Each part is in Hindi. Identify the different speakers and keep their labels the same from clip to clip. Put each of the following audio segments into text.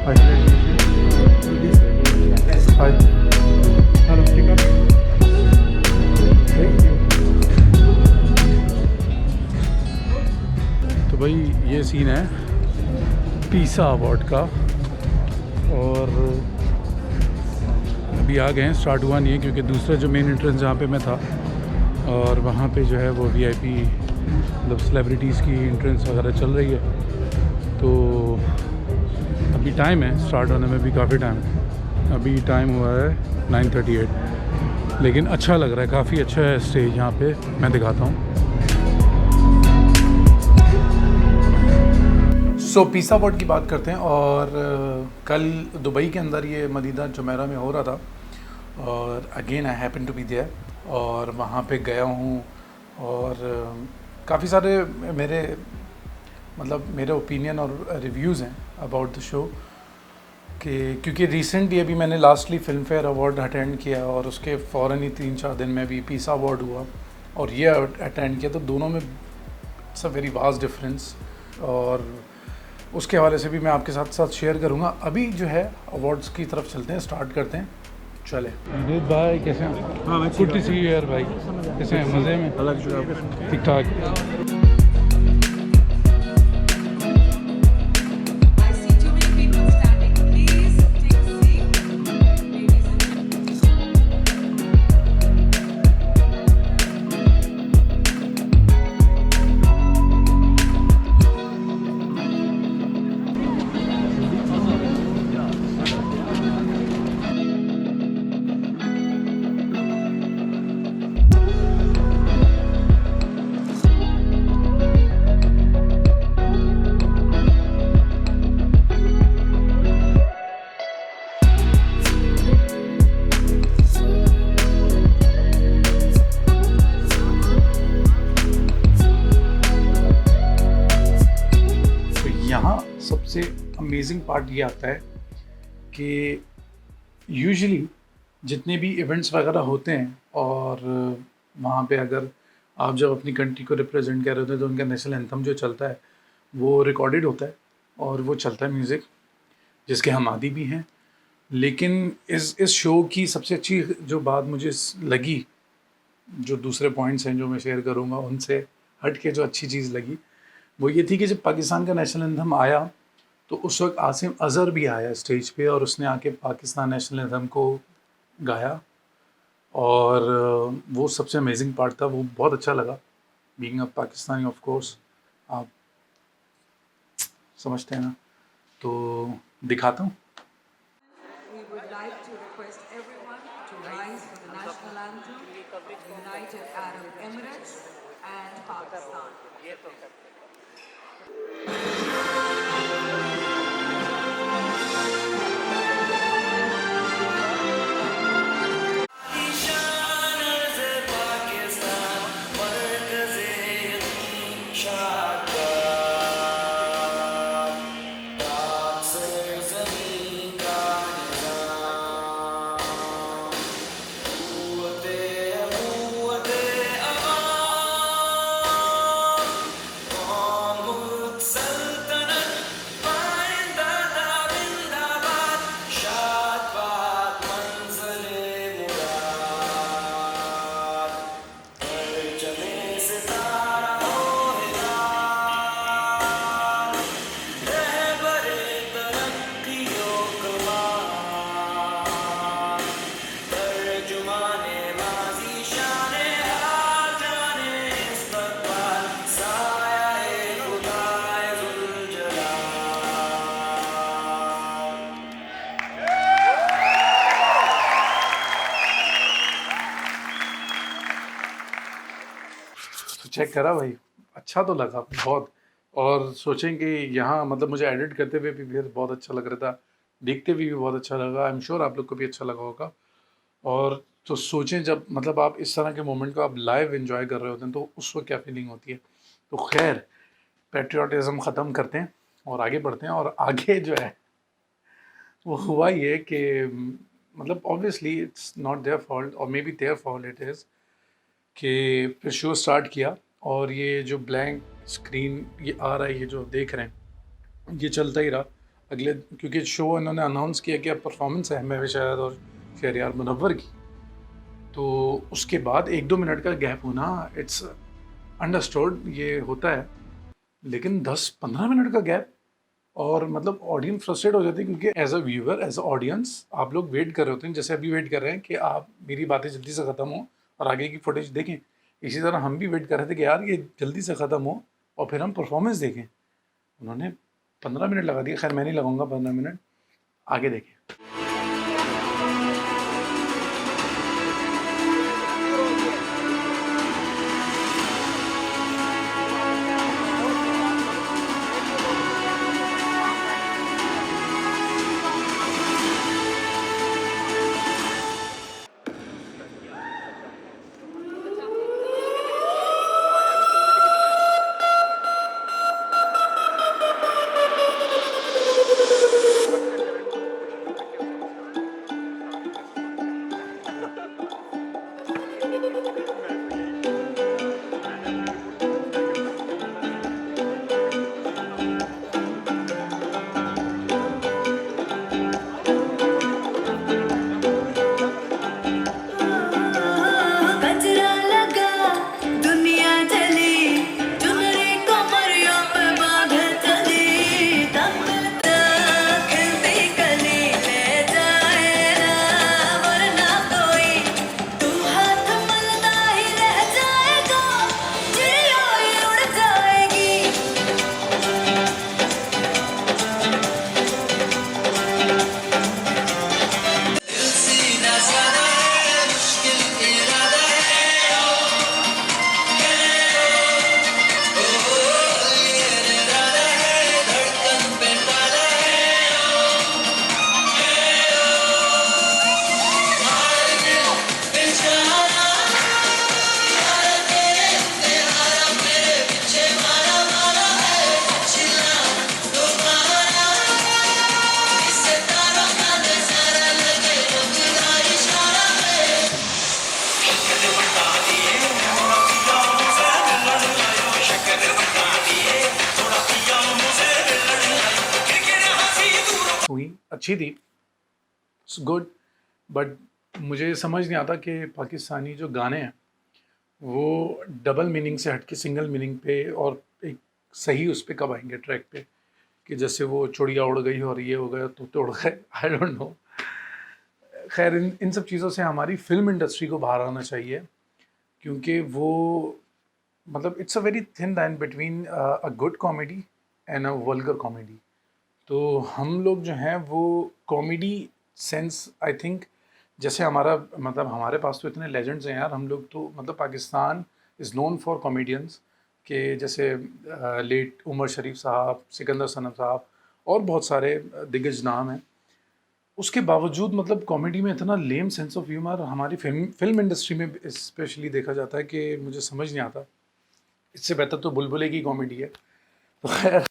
Speaker 1: Hi. Hello, ticket. Thank you. तो भाई ये सीन है पीसा अवार्ड का, और अभी आ गए हैं, स्टार्ट हुआ नहीं है क्योंकि दूसरा जो मेन एंट्रेंस जहाँ पे मैं था और वहाँ पे जो है वो वीआईपी मतलब सेलिब्रिटीज़ की एंट्रेंस वगैरह चल रही है। तो अभी टाइम है, स्टार्ट होने में भी काफ़ी टाइम है। अभी टाइम हुआ है 9:38, लेकिन अच्छा लग रहा है, काफ़ी अच्छा है स्टेज यहाँ पे। मैं दिखाता हूँ। पीसा अवार्ड की बात करते हैं, और कल दुबई के अंदर ये मदीना जुमेरा में हो रहा था, और again I happen to be there, और वहाँ पे गया हूँ। और काफ़ी सारे मेरे मेरे ओपिनियन और रिव्यूज़ हैं अबाउट द शो, कि क्योंकि रिसेंटली अभी मैंने lastly film fair award attend किया, और उसके फ़ौरन ही 3-4 दिन में भी पीसा अवार्ड हुआ और ये अटेंड किया। तो दोनों में it's a very vast difference, और उसके हवाले से भी मैं आपके साथ साथ शेयर करूंगा। अभी जो है अवार्ड्स की तरफ चलते हैं, स्टार्ट करते हैं। चले विनीत भाई, कैसे हैं?
Speaker 2: हाँ मैं
Speaker 1: गुड टू सी यू यार भाई, कैसे हैं? मज़े में?
Speaker 2: अलग जगह
Speaker 1: ठीक ठाक।
Speaker 3: I see too many people standing. Please take a seat, ladies and
Speaker 1: तो यहाँ सबसे अमेजिंग पार्ट ये आता है कि यूजुअली जितने भी इवेंट्स वगैरह होते हैं, और वहाँ पे अगर आप जब अपनी कंट्री को रिप्रेजेंट कर रहे होते हैं तो उनका नेशनल एंथम जो चलता है वो रिकॉर्डेड होता है, और वो चलता है म्यूज़िक, जिसके हम आदी भी हैं। लेकिन इस शो की सबसे अच्छी जो बात मुझे लगी, जो दूसरे पॉइंट्स हैं जो मैं शेयर करूँगा उनसे हट के जो अच्छी चीज़ लगी, वो ये थी कि जब पाकिस्तान का नेशनल एंथम आया तो उस वक्त आसिम अज़हर भी आया स्टेज पे, और उसने आके पाकिस्तान नेशनल एंथम को गाया, और वो सबसे अमेजिंग पार्ट था। वो बहुत अच्छा लगा, being a Pakistani of course, आप समझते हैं ना। तो दिखाता हूँ।
Speaker 3: we would like to request everyone to rise for the national anthem of the United Arab Emirates and Pakistan.
Speaker 1: तो चेक करा भाई, अच्छा तो लगा बहुत। और सोचें कि यहाँ मुझे एडिट करते हुए भी फिर बहुत अच्छा लग रहा था, देखते हुए भी बहुत अच्छा लगा। आई एम श्योर आप लोग को भी अच्छा लगा होगा। और तो सोचें जब आप इस तरह के मोमेंट को आप लाइव एंजॉय कर रहे होते हैं तो उस वक्त क्या फीलिंग होती है। तो खैर, पेट्रियाटिज़म ख़त्म करते हैं और आगे बढ़ते हैं। और आगे जो है वो हुआ ये कि obviously it's not their fault, और maybe their fault it is, कि फिर शो स्टार्ट किया, और ये जो ब्लैंक स्क्रीन ये आ रहा है, ये जो देख रहे हैं, ये चलता ही रहा। अगले, क्योंकि शो इन्होंने अनाउंस किया कि अब परफॉर्मेंस है महवे शायद और शहरयार मुनव्वर की, तो उसके बाद 1-2 मिनट का गैप होना इट्स अंडरस्टूड, ये होता है, लेकिन 10-15 मिनट का गैप, और मतलब ऑडियंस फ्रस्ट्रेट हो जाती है, क्योंकि as a viewer, as a audience आप लोग वेट कर रहे होते हैं, जैसे अभी वेट कर रहे हैं कि आप मेरी बातें जल्दी से ख़त्म हो और आगे की फुटेज देखें। इसी तरह हम भी वेट कर रहे थे कि यार ये जल्दी से ख़त्म हो और फिर हम परफॉर्मेंस देखें। उन्होंने 15 मिनट लगा दिए, खैर मैं नहीं लगाऊंगा 15 मिनट, आगे देखें।
Speaker 3: गजरा लगा दुनिया जली चुनरी कमरियों पे बांध चली तब तक खिलती कली ले जाए ना वरना कोई तू हाथ मलता ही रह जाएगा चिड़िया ही उड़ जाएगी दिल सीना सादा है मुश्किल इरादा
Speaker 1: हुई अच्छी थी, गुड, बट मुझे समझ नहीं आता कि पाकिस्तानी जो गाने हैं वो डबल मीनिंग से हट के सिंगल मीनिंग पे और एक सही उस पे कब आएंगे ट्रैक पे, कि जैसे वो चुड़िया उड़ गई और ये हो गया तो उड़ गए, आई डोंट नो। खैर इन सब चीज़ों से हमारी फिल्म इंडस्ट्री को बाहर आना चाहिए, क्योंकि वो मतलब it's a very thin line between a good comedy and a vulgar comedy. तो हम लोग जो हैं वो कॉमेडी सेंस, आई थिंक, जैसे हमारा मतलब हमारे पास तो इतने लेजेंड्स हैं यार, हम लोग तो मतलब Pakistan is known for comedians, के जैसे लेट उमर शरीफ साहब, सिकंदर सनम साहब और बहुत सारे दिग्गज नाम हैं। उसके बावजूद मतलब कॉमेडी में इतना लेम सेंस ऑफ ह्यूमर हमारी फिल्म इंडस्ट्री में स्पेशली देखा जाता है कि मुझे समझ नहीं आता। इससे बेहतर तो बुलबुले की कॉमेडी है। तो खैर,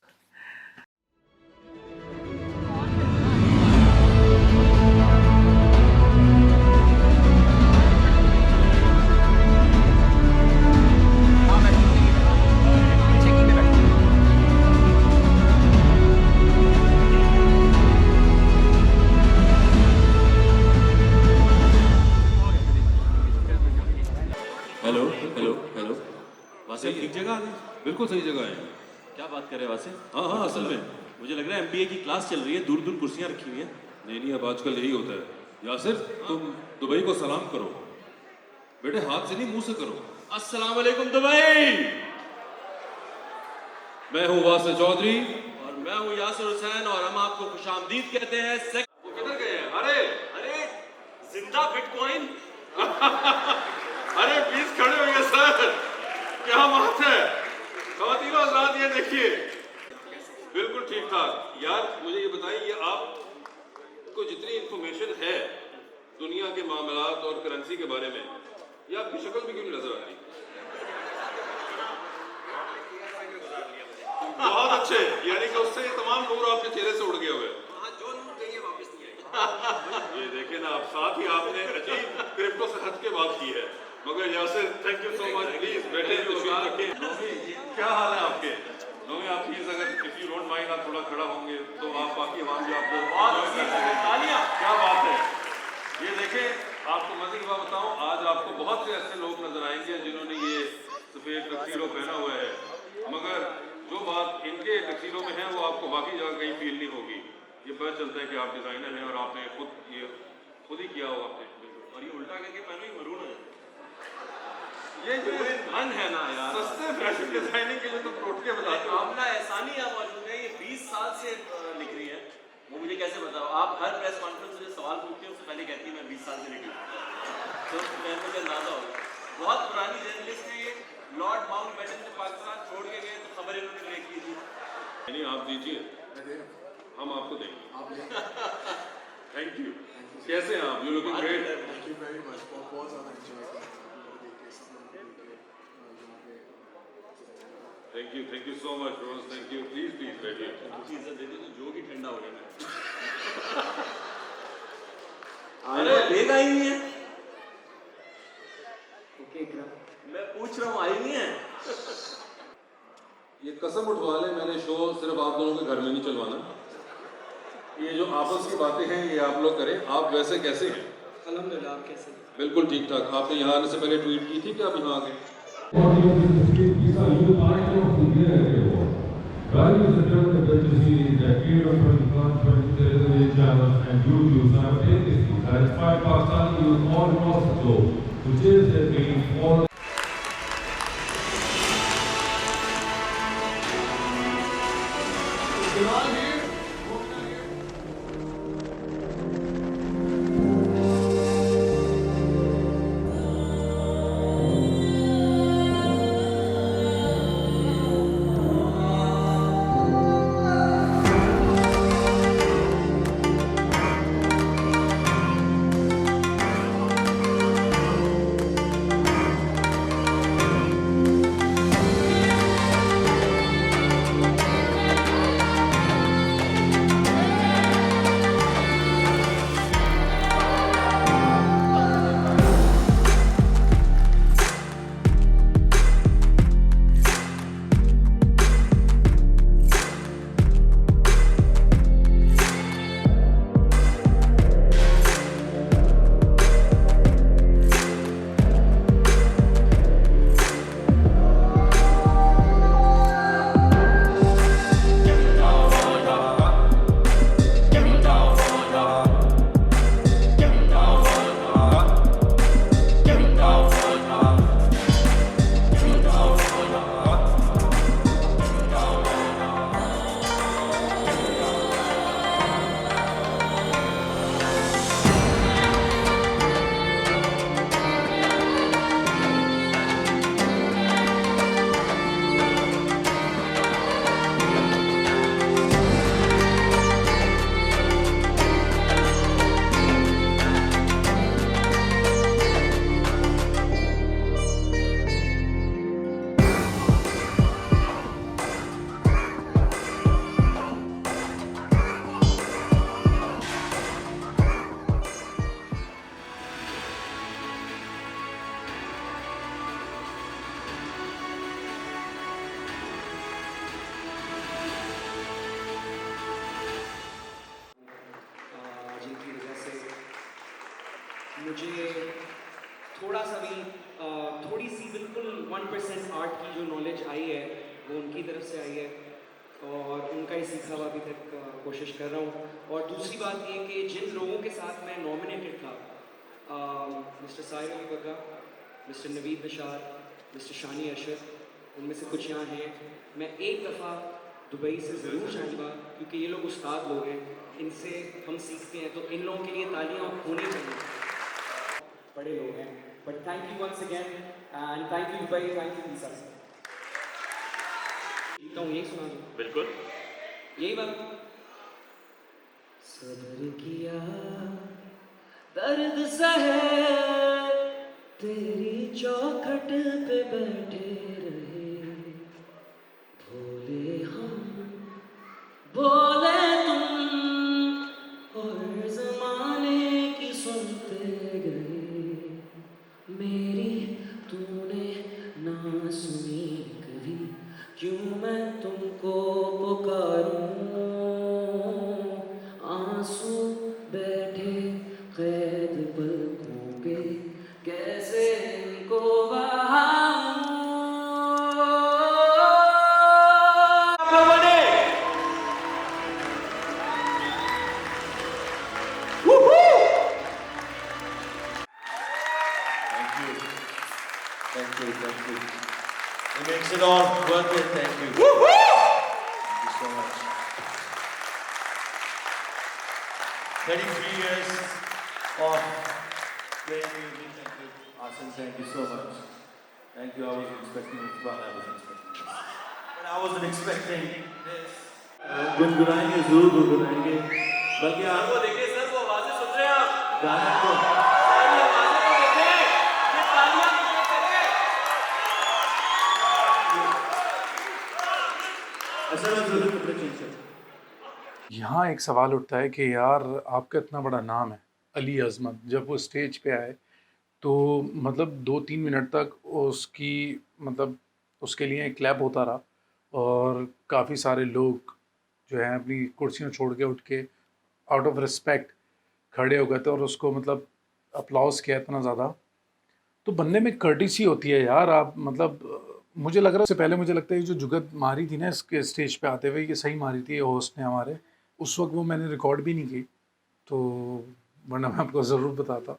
Speaker 2: हेलो हेलो हेलो वासिम
Speaker 4: ठीक जगह आ गए, बिल्कुल सही जगह है।
Speaker 2: क्या बात कर रहे हैं वासिम?
Speaker 4: हाँ असल में
Speaker 2: मुझे लग रहा है एमबीए की क्लास चल रही है, दूर दूर कुर्सियां रखी हुई हैं।
Speaker 4: नहीं अब आजकल यही होता है। यासिर तुम दुबई को सलाम करो, बेटे हाथ से नहीं मुंह से करो।
Speaker 2: अस्सलाम वालेकुम दुबई।
Speaker 4: मैं हूँ वासिम चौधरी।
Speaker 2: और मैं हूँ यासिर हुसैन और हम आपको खुशामदीद कहते हैं।
Speaker 4: वो किधर गए हैं? अरे
Speaker 2: अरे जिंदा बिटकॉइन।
Speaker 4: अरे प्लीज खड़े होइए सर, क्या बात है। ख़वातीनो हज़रात ये देखिए, बिल्कुल ठीक ठाक। यार मुझे ये बताइए, ये आपको जितनी इंफॉर्मेशन है दुनिया के मामलात और करेंसी के बारे में, ये आपकी शक्ल भी क्यों नहीं नजर आती? बहुत अच्छे, यानी कि उससे तमाम नूर आपके चेहरे से उड़ गए हुए।
Speaker 2: जो नूर चाहिए वापस नहीं आएगा।
Speaker 4: ये देखे ना आप, साथ ही आपने अजीब क्रिप्टो से हट के बात की है। मगर Yasir thank you so much, please बैठे तशरीफ रखें। क्या हाल है आपके? नोमी आप प्लीज अगर इफ यू डोंट माइंड आप थोड़ा खड़ा होंगे तो आप बाकी आवाम भी आपको क्या बात है। ये देखें, आपको मजे की बात बताऊं, आज आपको बहुत से ऐसे लोग नजर आएंगे जिन्होंने ये सफेद टक्सीडो पहना हुआ है, मगर जो बात इनके टक्सीडो में है वो आपको बाकी जगह कहीं फील नहीं होगी। ये पता चलता है कि आप डिजाइनर हैं और आपने खुद ही किया होगा आपने। और ये उल्टा करके पहने मरून है, ये जो मन है ना यार, सस्ते फैशन डिजाइनिंग के लिए तो टोटके बताते हो।
Speaker 5: आपना एहसानी आप मौजूद है, ये 20 साल से लिख रही है, वो मुझे कैसे बताओ। आप हर प्रेस कॉन्फ्रेंस में सवाल पूछते हैं, उससे पहले कहती है मैं 20 साल से लिख रही हूँ, तो मैं मुझे अंदाजा होगा। बहुत पुरानी जर्नलिस्ट है ये, लॉर्ड माउंटबेटन जब पाकिस्तान छोड़ के गए तो खबर इन्होंने ब्रेक की थी।
Speaker 4: नहीं आप दीजिए, हम आपको देंगे। Thank you. कैसे हैं आप? You looking great.
Speaker 6: Thank you very much. बहुत ज़्यादा enjoy किया देख के सब लोग देख के यहाँ पे।
Speaker 4: Thank you so much Rose, thank you. Please बैठिए।
Speaker 5: आपकी इज्जत देती तो जो भी ठंडा हो जाना।
Speaker 4: अरे
Speaker 5: लेग आई नहीं है, मैं पूछ रहा हूँ आई नहीं है।
Speaker 4: ये कसम उठवा ले, मैंने शो सिर्फ आप दोनों के घर में नहीं चलवाना। ये जो आपस की बातें हैं ये आप लोग करें। आप वैसे कैसे हैं?
Speaker 5: अल्हम्दुलिल्लाह, आप कैसे?
Speaker 4: बिल्कुल ठीक ठाक। आपने यहाँ आने से पहले ट्वीट की थी कि आप यहाँ आ गए?
Speaker 7: Values the term that you see in the period of 21, 22 channels and YouTube simultaneously that inspired Pakistani youth all across the globe to change their being for
Speaker 8: जिनकी वजह से मुझे थोड़ा सा भी थोड़ी सी बिल्कुल 1% आर्ट की जो नॉलेज आई है वो उनकी तरफ से आई है और उनका ही सीखा हुआ अभी तक कोशिश कर रहा हूँ। और दूसरी बात ये कि जिन लोगों के साथ मैं नॉमिनेटेड था, mister Sahir Ali Bagga, mister Naveed Nishar, mister Shani Ashar, उनमें से कुछ यहाँ हैं। मैं एक दफ़ा दुबई से ज़रूर जाऊँगा क्योंकि ये लोग उस्ताद लोग हैं, इनसे हम सीखते हैं, तो इन लोगों के लिए तालियां होनी चाहिए। बड़े लोग हैं। But thank you once again and thank you Dubai, thank you sir. तो यही सुना दूँ?
Speaker 5: बिल्कुल
Speaker 8: यही बात। सब्र किया दर्द सहे, तेरी चौखट पे बैठे रहे, भोले हम बोले तुम और ज़माने की सुनते गए, मेरी तूने ना सुनी कभी, क्यों मैं तुमको पुकारूं, आंसू बैठे कैद पलकों पे, कैसे इनको बहाऊं। आप लोगों ने
Speaker 5: Thank you, thank you. It makes it all worth it, thank you. Thank you so much. 33 years of playing music, thank you. Awesome, thank you so much. Thank you, I wasn't expecting this, but I wasn't expecting this. But I wasn't expecting this. गुनगुनाएंगे, जरूर गुनगुनाएंगे। बल्कि आप
Speaker 4: वो देखिए सर, वो आवाजें सुन रहे हैं आप?
Speaker 5: गाने को
Speaker 4: सर, ये आवाजें तो देखें, ये तालियां कितने करें?
Speaker 5: ऐसा मैं जरूर कपड़े चेंज करता।
Speaker 1: यहाँ एक सवाल उठता है कि यार आपका इतना बड़ा नाम है अली अज़मत, जब वो स्टेज पे आए तो मतलब 2-3 मिनट तक उसकी मतलब उसके लिए एक क्लैप होता रहा और काफ़ी सारे लोग जो हैं अपनी कुर्सियाँ छोड़ के उठ के आउट ऑफ रिस्पेक्ट खड़े हो गए थे और उसको मतलब अप्लॉज किया इतना ज़्यादा। तो बंदे में कर्टिसी होती है यार, आप मतलब मुझे लग रहा है उससे पहले मुझे लगता है ये जो जुगत मारी थी ना इसके स्टेज पे आते हुए, ये सही मारी थी होस्ट ने हमारे, उस वक्त वो मैंने रिकॉर्ड भी नहीं की, तो वरना मैं आपको ज़रूर बताता।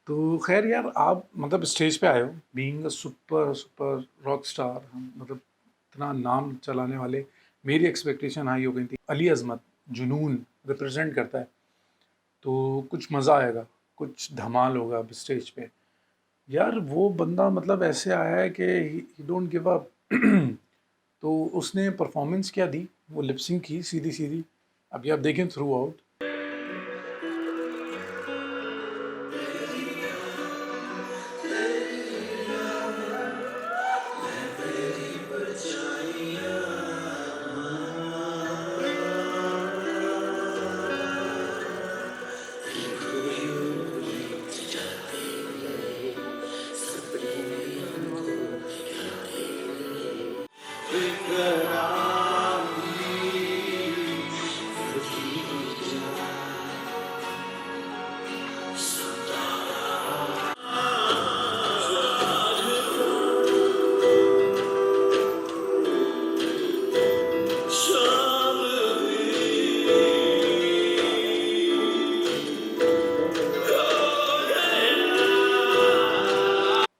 Speaker 1: तो खैर यार, आप मतलब स्टेज पे आए हो being a super super rock star, मतलब इतना नाम चलाने वाले, मेरी एक्सपेक्टेशन हाई हो गई थी। अली अज़मत जुनून रिप्रेजेंट करता है तो कुछ मज़ा आएगा, कुछ धमाल होगा अब स्टेज पे। यार वो बंदा मतलब ऐसे आया है कि ही डोंट गिव अप। तो उसने परफॉर्मेंस क्या दी, वो लिपसिंग की सीधी सीधी, अभी आप देखें थ्रू आउट।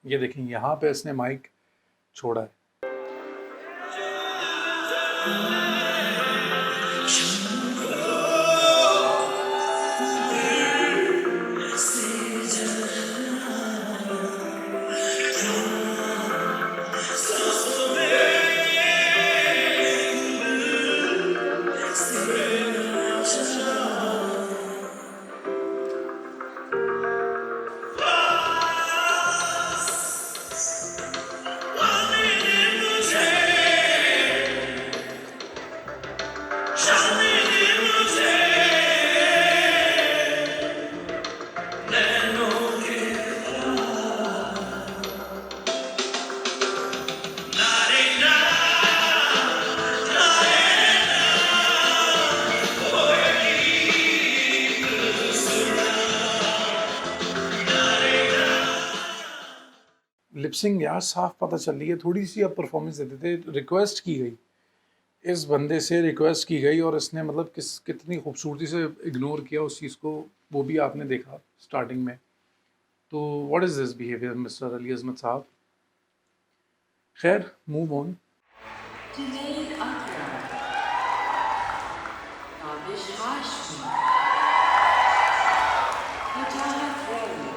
Speaker 1: ये देखें यहाँ पे इसने माइक छोड़ा है। लिपसिंग यार साफ पता चल रही है, थोड़ी सी अब परफॉर्मेंस देते थे। रिक्वेस्ट की गई, इस बंदे से रिक्वेस्ट की गई और इसने मतलब कितनी खूबसूरती से इग्नोर किया उस चीज़ को, वो भी आपने देखा स्टार्टिंग में। तो what is this behaviour mister Ali Azmat sahab. खैर move on.
Speaker 3: Junaid Akram, Tabish Hashmi, Wajahat Rani,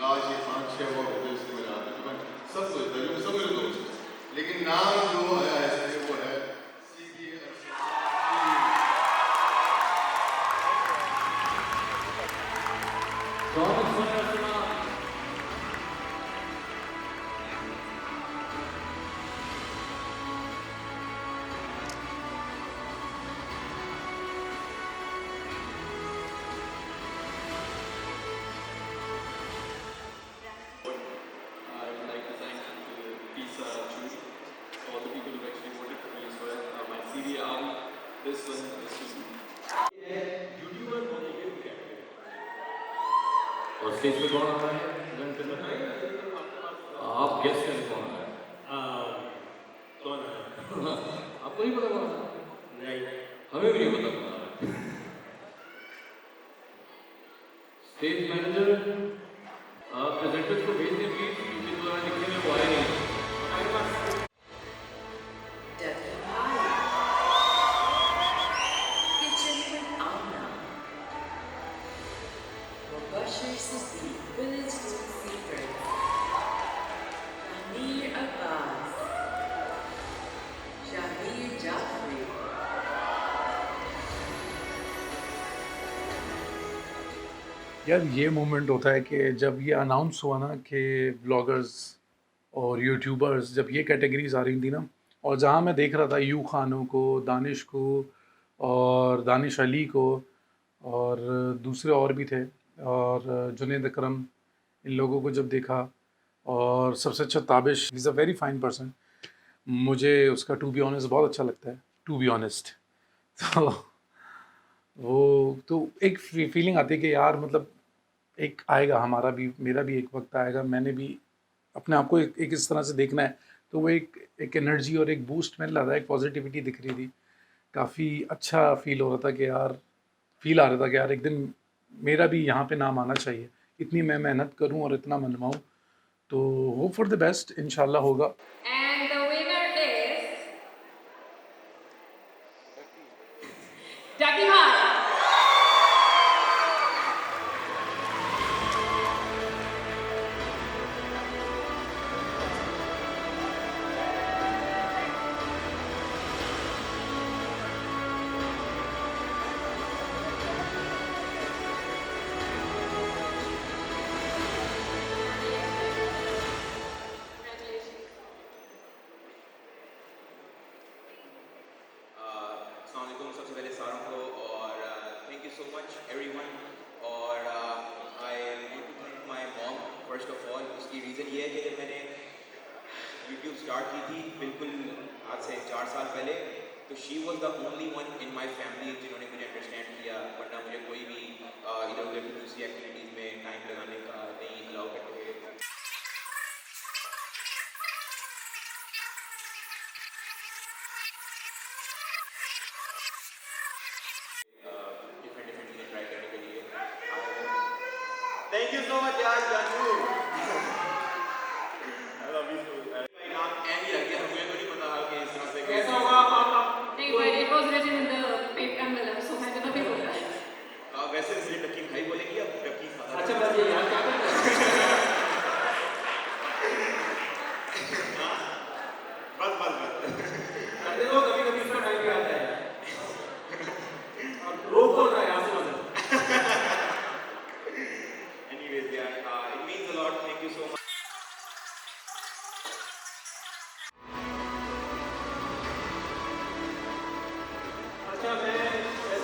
Speaker 6: आज ये 5-6 और होते इसके मजा आता है, मैं सब सोचता हूँ, सब मेरे दोस्त हैं, लेकिन नाम जो आया है इसमें वो है सीधी
Speaker 5: यूट्यूबर होने के लिए
Speaker 9: और स्टेज पे कौन आ रहा है घंटे में? आप गेस करें कौन आ रहा है?
Speaker 5: कौन है?
Speaker 9: आपको नहीं पता कौन आ रहा है?
Speaker 5: नहीं,
Speaker 9: हमें भी नहीं पता कौन आ रहा है। स्टेज मैनेजर प्रेजेंटर्स को भेज दें प्लीज, क्योंकि द्वारा लिखने में वो आए नहीं।
Speaker 3: Kitchen with Amna. Mubashir Siddiq, Village Food Secrets. Amir Abbas. Shahir Jafri.
Speaker 1: यार ये मोमेंट होता है कि जब ये अनाउंस हुआ ना कि ब्लॉगर्स और यूट्यूबर्स, जब ये कैटेगरीज आ रही थी ना, और जहाँ मैं देख रहा था यू खानों को, दानिश को और दानिश अली को और दूसरे और भी थे, और जुनेद अकरम, इन लोगों को जब देखा, और सबसे अच्छा Tabish, is a very fine person, मुझे उसका टू बी ऑनेस्ट बहुत अच्छा लगता है, टू बी ऑनेस्ट। तो वो तो एक फीलिंग आती है कि यार मतलब एक आएगा हमारा भी, मेरा भी एक वक्त आएगा, मैंने भी अपने आप को एक इस तरह से देखना है। तो वो एक एनर्जी और एक बूस्ट मिल रहा था, एक पॉजिटिविटी दिख रही थी, काफ़ी अच्छा फील हो रहा था कि यार, फील आ रहा था कि यार एक दिन मेरा भी यहाँ पे नाम आना चाहिए, इतनी मैं मेहनत करूँ और इतना मनवाऊँ। तो होप फॉर द बेस्ट, इंशाल्लाह होगा।
Speaker 3: And the winner is Ducky Bhai.
Speaker 5: अस्सलाम वालेकुम सबसे पहले सारों को, और thank you so much everyone. और I want to thank my mom first of all. उसकी रीज़न ये है कि जब मैंने यूट्यूब स्टार्ट की थी बिल्कुल आज से 4 साल पहले, तो she was the only one in my family जिन्होंने मुझे अंडरस्टैंड किया, वरना मुझे कोई भी इधर उधर की दूसरी एक्टिविटीज़ में टाइम लगाने का नहीं अलाउ करते थे। डिफरेंट चीज़ें ट्राई करने के लिए। थैंक यू सो मच यार जानू। I love you so much. नाम एम ही रख दिया, मुझे तो नहीं पता कि इस तरह से कैसा होगा।
Speaker 3: नहीं, but it was written in the envelope, so मैंने तभी बोला।
Speaker 5: वैसे इसलिए डक्की भाई बोलेगी, अब डक्की सादा।
Speaker 8: अच्छा बस ये याद क्या
Speaker 5: बस बस बस
Speaker 8: करते हो, कभी कभी इसका टाइम भी आता है। अब रोक कौन रहा है आपसे मतलब?
Speaker 5: Anyways, yeah, it means a lot. Thank you so much.
Speaker 8: अच्छा मैं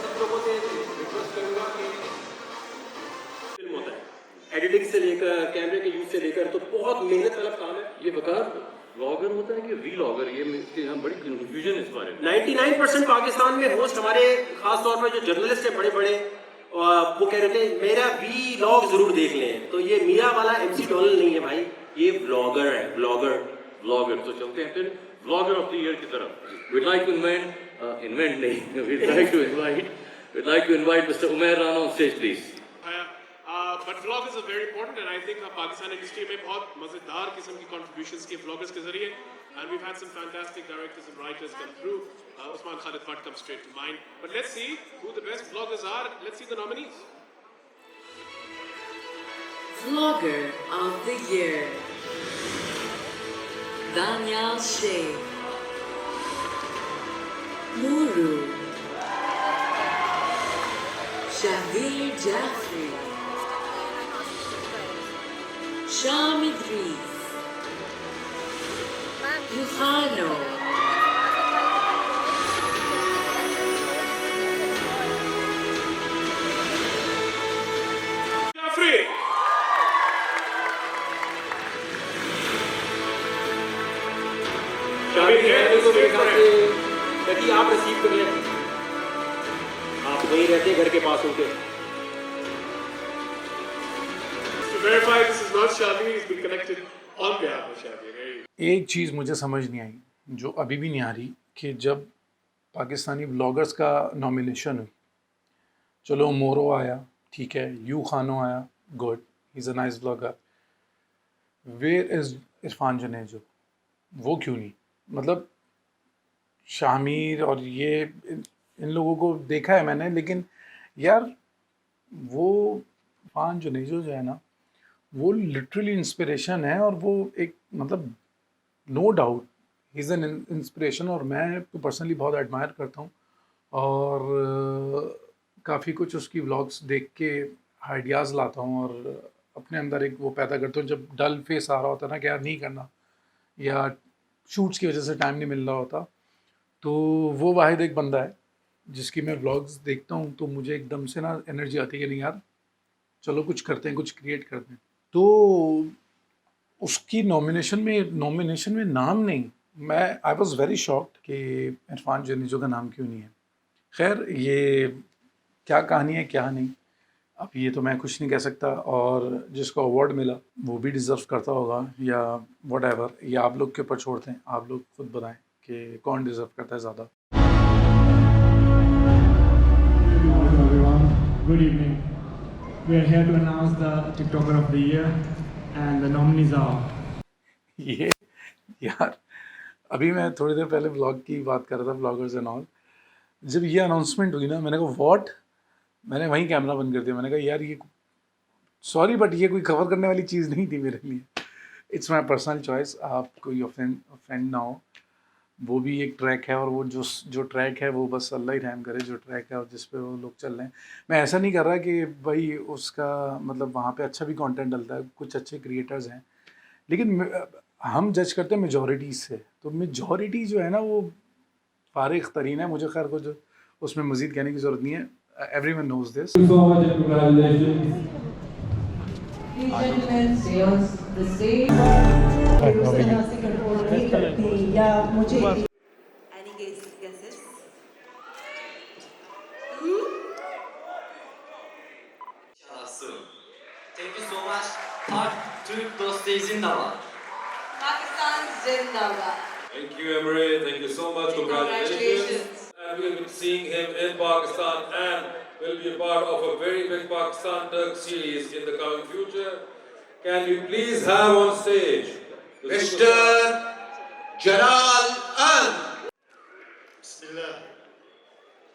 Speaker 8: सब लोगों से रिक्वेस्ट करूँगा कि
Speaker 10: फिल्म होता है, एडिटिंग से लेकर कैमरे के यूज से लेकर, तो बहुत मेहनत वाला काम है।
Speaker 9: ये वकार व्लॉगर होता है कि वीलॉगर, ये इसके यहाँ बड़ी कन्फ्यूजन इस बारे में।
Speaker 10: 99% पाकिस्तान में होस्ट हमारे खास तौर पर जो जर्नलिस्ट है बड़े बड़े, वो कह रहे थे मेरा वीलॉग जरूर देख लें। तो ये मीरा वाला MC डॉनल नहीं है भाई, ये व्लॉगर है, व्लॉगर।
Speaker 9: तो चलते हैं फिर व्लॉगर ऑफ द ईयर की तरफ। We'd like to invite नहीं, we'd like to invite Mr. Umair Rana on stage, please.
Speaker 11: But vloggers are very important, and I think Pakistan industry में बहुत मजेदार किस्म की कंट्रीब्यूशंस की व्लॉगर्स के जरिए, and we had some fantastic directors and writers come through. Usman Khalid Bhatt comes straight to mind. But let's see who the best vloggers are. Let's see the nominees.
Speaker 3: Vlogger of the Year. Daniel Sheikh. Muru. Shahir Jafri. Sham Idris. Yuhano.
Speaker 11: Jafri.
Speaker 10: शामिल है तो मेरे ख्याल से ताकि आप रिसीव कर लें। यही रहते हैं घर के पास उनके।
Speaker 11: To verify this is not Shabi, he's been connected on behalf of Shabi.
Speaker 1: एक चीज़ मुझे समझ नहीं आई, जो अभी भी नहीं आ रही, कि जब पाकिस्तानी ब्लॉगर्स का नॉमिनेशन हुई, चलो मोरो आया, ठीक है, यू खानो आया, good, he is a nice blogger, where is Irfan Junejo? वो क्यों नहीं? मतलब शामिर और ये इन लोगों को देखा है मैंने, लेकिन यार वो इरफान जनेजो जो है ना, वो लिटरली इंस्पिरेशन है, और वो एक मतलब नो डाउट ही इज़ एन इंस्पिरेशन, और मैं तो पर्सनली बहुत एडमायर करता हूँ, और काफ़ी कुछ उसकी व्लॉग्स देख के आइडियाज़ लाता हूँ, और अपने अंदर एक वो पैदा करता हूँ जब डल फेस आ रहा होता है ना कि यार नहीं करना, या शूट्स की वजह से टाइम नहीं मिल रहा होता, तो वो वाहिद एक बंदा है जिसकी मैं व्लॉग्स देखता हूँ तो मुझे एकदम से ना एनर्जी आती है कि नहीं यार चलो कुछ करते हैं, कुछ क्रिएट करते हैं। तो उसकी नॉमिनेशन में नाम नहीं, मैं आई वॉज़ वेरी शॉक्ड कि इरफान जनेजो का नाम क्यों नहीं है। खैर ये क्या कहानी है क्या नहीं, अब ये तो मैं कुछ नहीं कह सकता, और जिसको अवार्ड मिला वो भी डिज़र्व करता होगा या व्हाटएवर, ये आप लोग के ऊपर छोड़ते हैं, आप लोग खुद बताएं कि कौन डिज़र्व करता है ज़्यादा।
Speaker 12: Good evening. We are here to announce the TikToker of the year and the nominees are.
Speaker 1: ये यार अभी मैं थोड़ी देर पहले ब्लॉग की बात कर रहा था, ब्लॉगर्स एंड ऑल, जब ये अनाउंसमेंट हुई ना, मैंने कहा व्हाट, मैंने वहीं कैमरा बंद कर दिया। मैंने कहा यार ये सॉरी बट ये कोई कवर करने वाली चीज़ नहीं थी मेरे लिए। इट्स माई पर्सनल चॉइस, आप कोई ऑफेंड ना हो, वो भी एक ट्रैक है, और वो जो ट्रैक है वो बस अल्लाह ही रहम करे, जो ट्रैक है और जिस पे वो लोग चल रहे हैं। मैं ऐसा नहीं कर रहा कि भाई उसका मतलब वहाँ पे अच्छा भी कंटेंट डलता है, कुछ अच्छे क्रिएटर्स हैं, लेकिन हम जज करते हैं मेजॉरिटी से, तो मेजॉरिटी जो है ना वो फारिग तरीन है। मुझे खैर कुछ उसमें मज़ीद कहने की ज़रूरत नहीं है, everyone knows this.
Speaker 7: Thank you so much and congratulations.
Speaker 3: Please gentlemen, stay on the stage. उस तरह से कंट्रोल नहीं करती या मुझे any guesses?
Speaker 5: Thank you so much. Türk dostu Zindabad.
Speaker 3: Pakistan Zindabad.
Speaker 9: Thank you, Emre. Thank you so much. Congratulations. And we'll be seeing him in Pakistan, and will be a part of a very big Pakistan-Turk series in the coming future. Can we please have on stage Mr.
Speaker 6: Jalal An. Bismillah.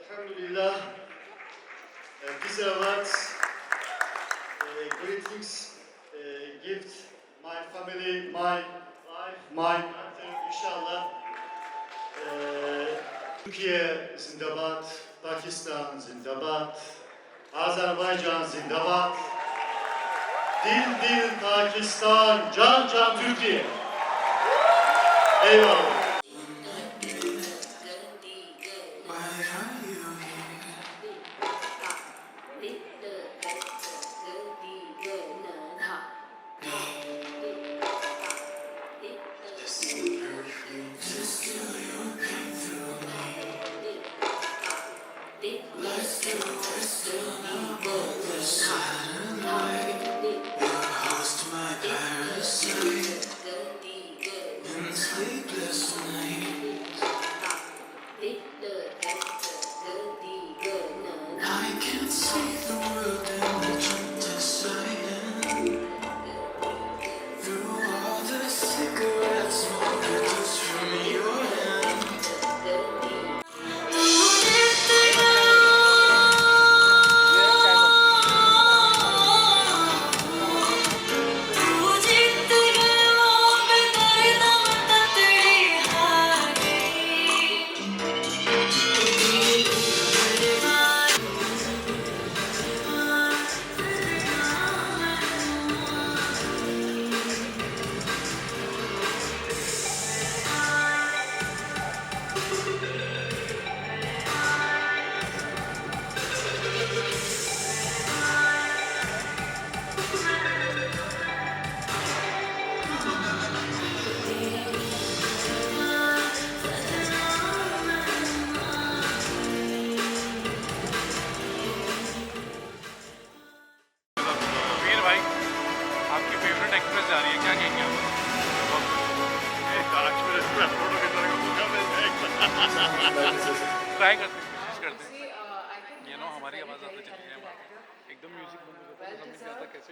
Speaker 6: Alhamdulillah. This award greetings gift my family, my wife, my daughter, inshallah. Türkiye zindabad, Pakistan zindabad, Azerbaycan zindabad. Dil dil Pakistan, can can Türkiye. Eyvallah.
Speaker 13: Sleepless
Speaker 1: try करते हैं, कोशिश करते हैं, यू नो हमारी आवाज़ आते चली जाए वहाँ पे। एकदम म्यूजिक बंद हो जाता है, समझ नहीं आता कैसे,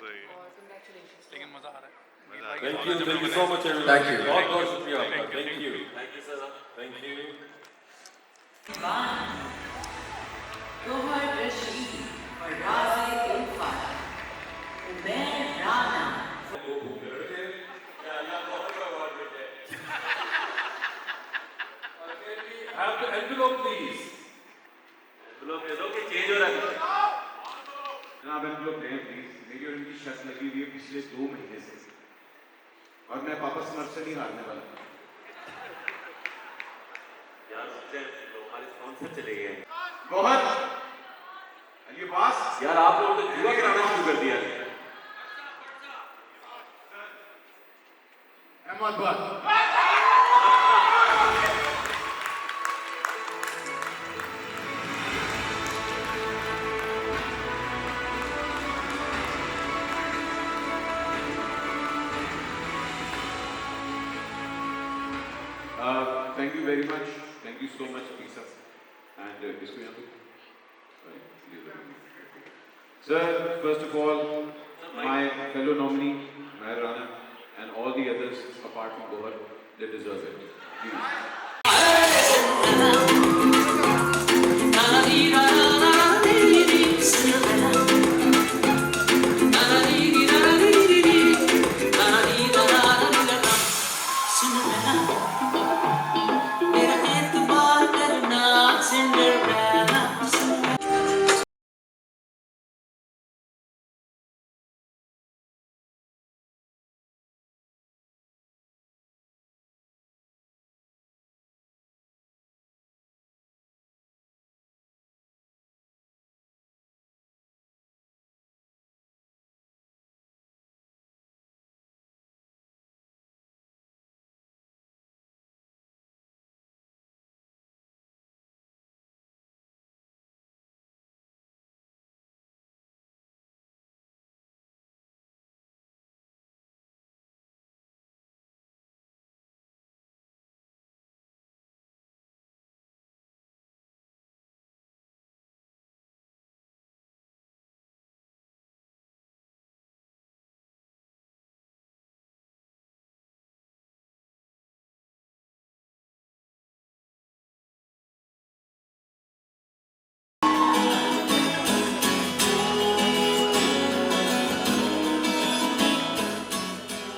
Speaker 1: लेकिन मज़ा आ रहा है।
Speaker 9: Thank you so much everyone.
Speaker 10: Thank you.
Speaker 9: बहुत बहुत शुक्रिया आपका. Thank you.
Speaker 5: Thank you sir.
Speaker 9: Thank you.
Speaker 3: Gohar Rashid for Razi Ilfat. Umair Rana.
Speaker 9: Have the envelope please.
Speaker 5: लोग ये लोग चेंज हो रहा है.
Speaker 13: जनाब एनवलप दें प्लीज. मेरी और इनकी शर्त लगी हुई है पिछले 2 महीने से और मैं वापस मर्द से नहीं हारने वाला.
Speaker 5: यार हमारे स्पॉन्सर चले गए.
Speaker 13: गौहर ये बास
Speaker 5: यार आप लोगों ने जुआ कराना शुरू कर दिया.
Speaker 13: अहमद बात thank you very much. Thank you so much, Lisa. And इसको यहाँ पे Sir, first of all, my fellow nominee, Umair Rana, and all the others apart from Gohar, they deserve it. Please.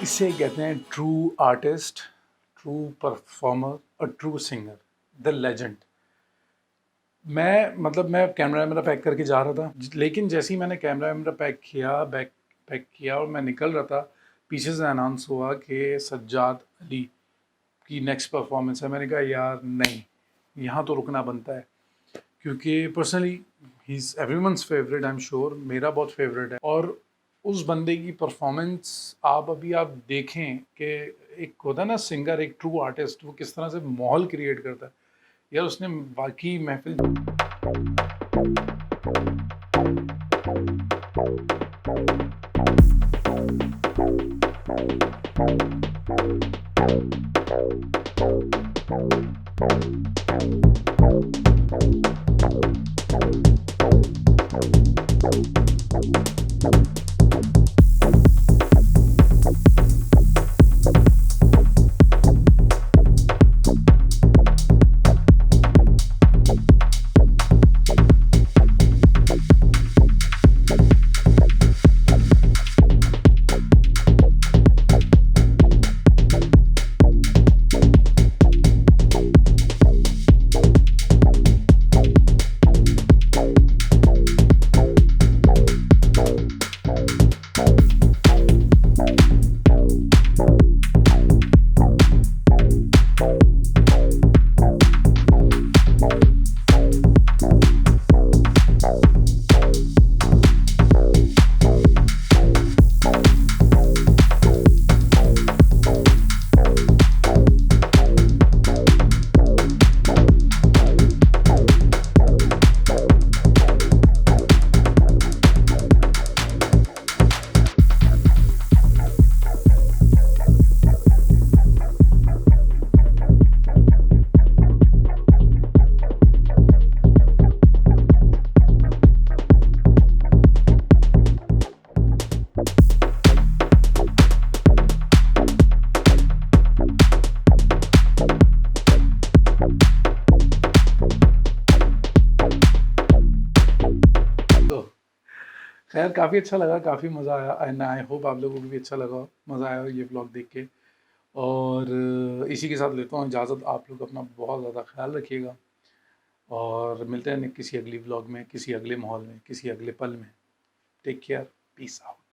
Speaker 1: इसे कहते हैं ट्रू आर्टिस्ट, ट्रू परफॉर्मर और ट्रू सिंगर, द लेजेंड। मैं कैमरा मेरा पैक करके जा रहा था, लेकिन जैसे ही मैंने कैमरा मेरा पैक किया और मैं निकल रहा था, पीछे से अनाउंस हुआ कि सज्जाद अली की नेक्स्ट परफॉर्मेंस है। मैंने कहा यार नहीं, यहाँ तो रुकना बनता है, क्योंकि personally he is everyone's favourite, I am sure, मेरा बहुत फेवरेट है। और उस बंदे की परफॉर्मेंस आप देखें कि एक होता है ना सिंगर, एक ट्रू आर्टिस्ट, वो किस तरह से माहौल क्रिएट करता है। यार उसने वाकई महफिल तो खैर काफ़ी अच्छा लगा, काफ़ी मज़ा आया एंड आई होप आप लोगों को भी अच्छा लगा, मज़ा आया ये व्लॉग देख के। और इसी के साथ लेता हूँ इजाज़त। आप लोग अपना बहुत ज़्यादा ख्याल रखिएगा और मिलते हैं किसी अगली व्लॉग में, किसी अगले माहौल में, किसी अगले पल में। Take care, peace out.